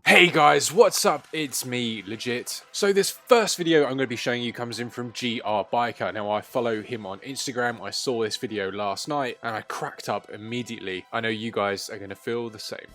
Hey guys, what's up? It's me, Legit. So this first video I'm going to be showing you comes in from BIKER. Now I follow him on Instagram, I saw this video last night and I cracked up immediately. I know you guys are going to feel the same.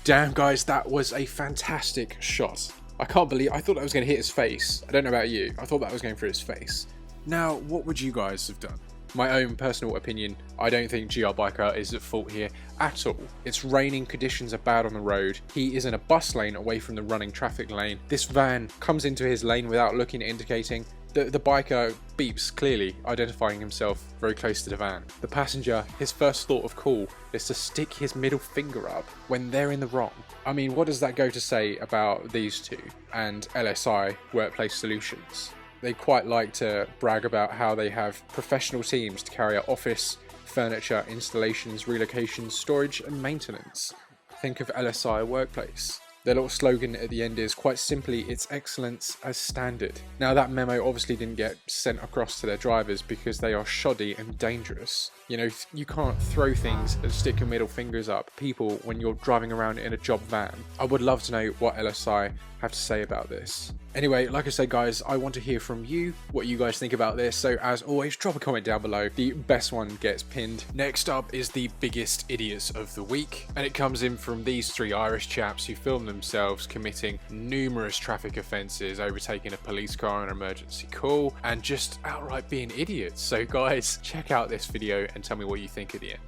Damn guys, that was a fantastic shot. I can't believe, I thought that was going to hit his face. I don't know about you, I thought that was going for his face. Now, what would you guys have done? My own personal opinion, I don't think BIKER is at fault here at all. It's raining, conditions are bad on the road. He is in a bus lane away from the running traffic lane. This van comes into his lane without looking, indicating. The biker beeps, clearly identifying himself very close to the van. The passenger, his first thought of call is to stick his middle finger up when they're in the wrong. I mean, what does that go to say about these two and LSI, Workplace Solutions? They quite like to brag about how they have professional teams to carry out office, furniture, installations, relocations, storage and maintenance. Think of LSI Workplace. Their little slogan at the end is quite simply, it's excellence as standard. Now that memo obviously didn't get sent across to their drivers because they are shoddy and dangerous. You know, you can't throw things and stick your middle fingers up people when you're driving around in a job van. I would love to know what LSI have to say about this. Anyway, like I said guys, I want to hear from you what you guys think about this, so as always drop a comment down below. The best one gets pinned. Next up is the biggest idiots of the week, and it comes in from these three Irish chaps who filmed themselves committing numerous traffic offences, overtaking a police car on an emergency call, and just outright being idiots. So guys, check out this video and tell me what you think at the end.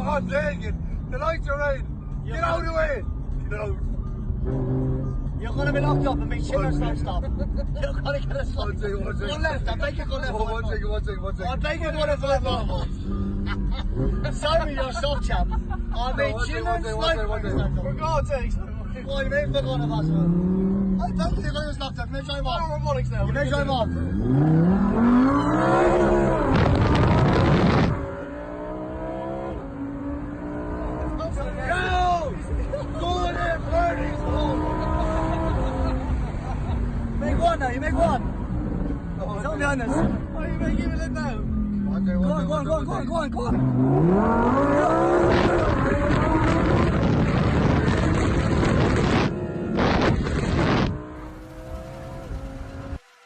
I'm taking. The lights are red. Get out of the way. Get out. You're going to be locked up and make shinners don't stop. You're going to get us locked. Go left. I beg you go left. One second. I beg you go left. Sorry, you're so champ. I made shinners like. For God's sake. Why you made for one of us? I don't think you're going to locked up. Make sure I'm off. Robotics now. You make sure I'm off. You make one. Tell me honest. Why are you making it now? Go on.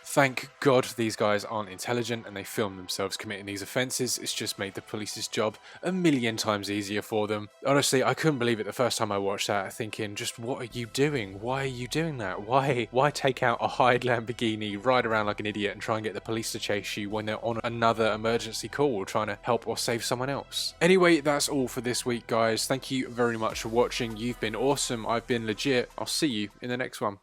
Thank God these guys aren't intelligent and they film themselves committing these offences. It's just made the police's job a million times easier for them. Honestly, I couldn't believe it the first time I watched that, thinking, just what are you doing? Why are you doing that? Why take out a hired Lamborghini, ride around like an idiot and try and get the police to chase you when they're on another emergency call trying to help or save someone else? Anyway, that's all for this week, guys. Thank you very much for watching. You've been awesome. I've been Legit. I'll see you in the next one.